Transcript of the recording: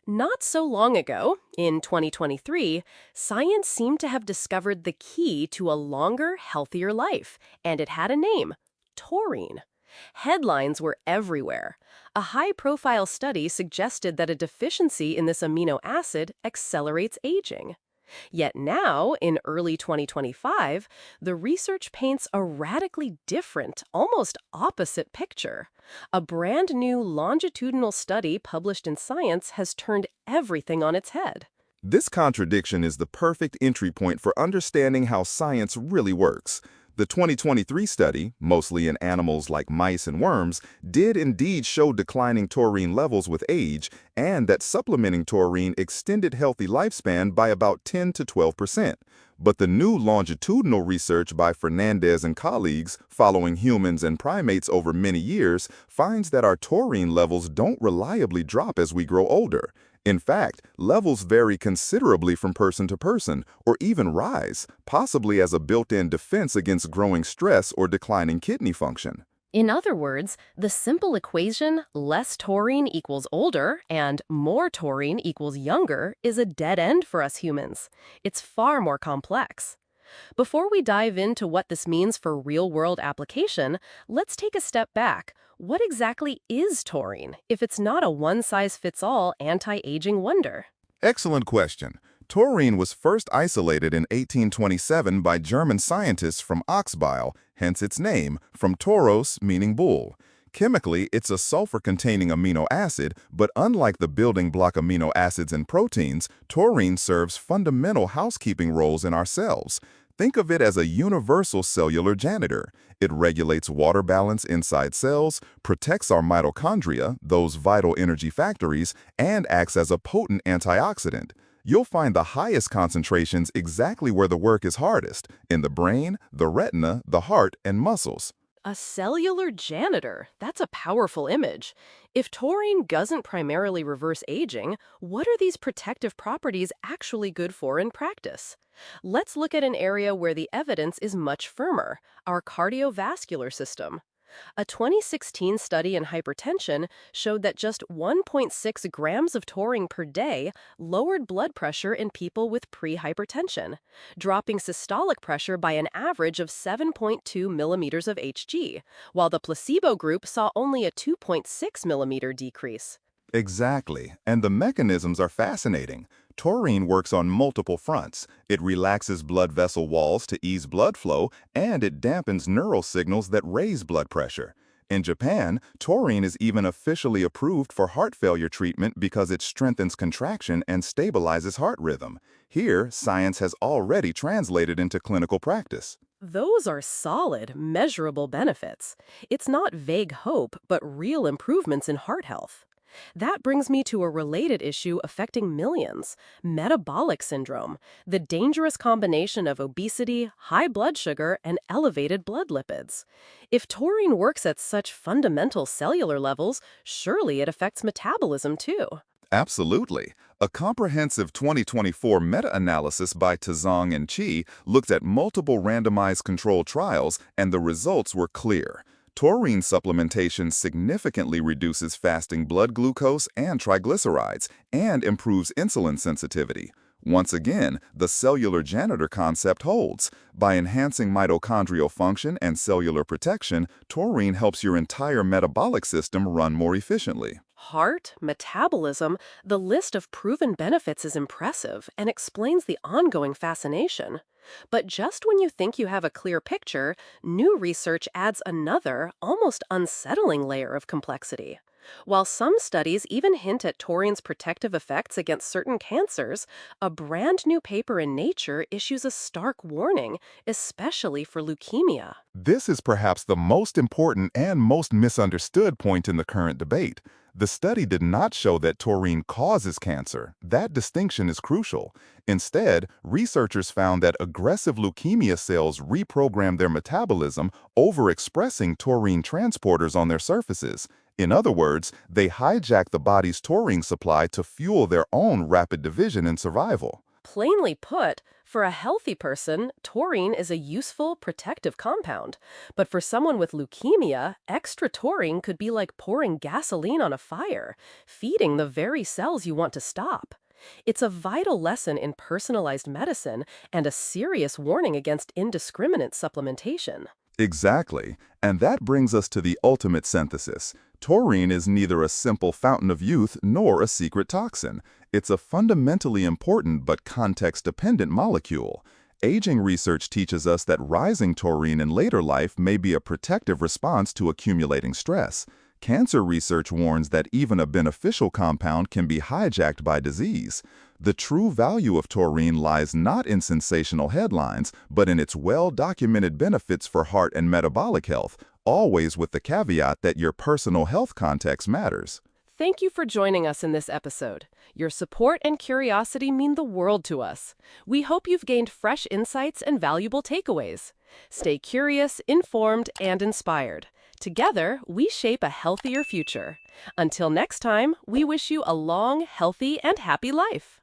Not so long ago, in 2023, science seemed to have discovered the key to a longer, healthier life, and it had a name: taurine. Headlines were everywhere. A high profile study suggested that a deficiency in this amino acid accelerates aging. Yet now, in early 2025, the research paints a radically different, almost opposite picture. A brand new longitudinal study published in Science has turned everything on its head. This contradiction is the perfect entry point for understanding how science really works. The 2023 study, mostly in animals like mice and worms, did indeed show declining taurine levels with age and that supplementing taurine extended healthy lifespan by about 10 to 12%. But the new longitudinal research by Fernandez and colleagues, following humans and primates over many years, finds that our taurine levels don't reliably drop as we grow older. In fact, levels vary considerably from person to person, or even rise, possibly as a built-in defense against growing stress or declining kidney function. In other words, the simple equation less taurine equals older and more taurine equals younger is a dead end for us humans. It's far more complex. Before we dive into what this means for real-world application, let's take a step back. What exactly is taurine, if it's not a one-size-fits-all anti-aging wonder? Excellent question. Taurine was first isolated in 1827 by German scientists from ox bile, hence its name, from tauros, meaning bull. Chemically, it's a sulfur-containing amino acid, but unlike the building block amino acids in proteins, taurine serves fundamental housekeeping roles in our cells. Think of it as a universal cellular janitor. It regulates water balance inside cells, protects our mitochondria, those vital energy factories, and acts as a potent antioxidant. You'll find the highest concentrations exactly where the work is hardest, in the brain, the retina, the heart, and muscles. A cellular janitor. That's a powerful image. If taurine doesn't primarily reverse aging, what are these protective properties actually good for in practice? Let's look at an area where the evidence is much firmer: our cardiovascular system. A 2016 study in hypertension showed that just 1.6 grams of taurine per day lowered blood pressure in people with pre-hypertension, dropping systolic pressure by an average of 7.2 millimeters of Hg, while the placebo group saw only a 2.6 millimeter decrease. Exactly, and the mechanisms are fascinating. Taurine works on multiple fronts. It relaxes blood vessel walls to ease blood flow, and it dampens neural signals that raise blood pressure. In Japan, taurine is even officially approved for heart failure treatment because it strengthens contraction and stabilizes heart rhythm. Here, science has already translated into clinical practice. Those are solid, measurable benefits. It's not vague hope, but real improvements in heart health. That brings me to a related issue affecting millions: metabolic syndrome, the dangerous combination of obesity, high blood sugar, and elevated blood lipids. If taurine works at such fundamental cellular levels, surely it affects metabolism too. Absolutely. A comprehensive 2024 meta-analysis by Tazong and Chi looked at multiple randomized controlled trials, and the results were clear. Taurine supplementation significantly reduces fasting blood glucose and triglycerides and improves insulin sensitivity. Once again, the cellular janitor concept holds. By enhancing mitochondrial function and cellular protection, taurine helps your entire metabolic system run more efficiently. Heart, metabolism, the list of proven benefits is impressive and explains the ongoing fascination. But just when you think you have a clear picture, new research adds another, almost unsettling layer of complexity. While some studies even hint at taurine's protective effects against certain cancers, a brand new paper in Nature issues a stark warning, especially for leukemia. This is perhaps the most important and most misunderstood point in the current debate. The study did not show that taurine causes cancer. That distinction is crucial. Instead, researchers found that aggressive leukemia cells reprogram their metabolism, overexpressing taurine transporters on their surfaces. In other words, they hijack the body's taurine supply to fuel their own rapid division and survival. Plainly put, for a healthy person, taurine is a useful, protective compound. But for someone with leukemia, extra taurine could be like pouring gasoline on a fire, feeding the very cells you want to stop. It's a vital lesson in personalized medicine and a serious warning against indiscriminate supplementation. Exactly. And that brings us to the ultimate synthesis. Taurine is neither a simple fountain of youth nor a secret toxin. It's a fundamentally important but context-dependent molecule. Aging research teaches us that rising taurine in later life may be a protective response to accumulating stress. Cancer research warns that even a beneficial compound can be hijacked by disease. The true value of taurine lies not in sensational headlines, but in its well-documented benefits for heart and metabolic health, always with the caveat that your personal health context matters. Thank you for joining us in this episode. Your support and curiosity mean the world to us. We hope you've gained fresh insights and valuable takeaways. Stay curious, informed, and inspired. Together, we shape a healthier future. Until next time, we wish you a long, healthy, and happy life.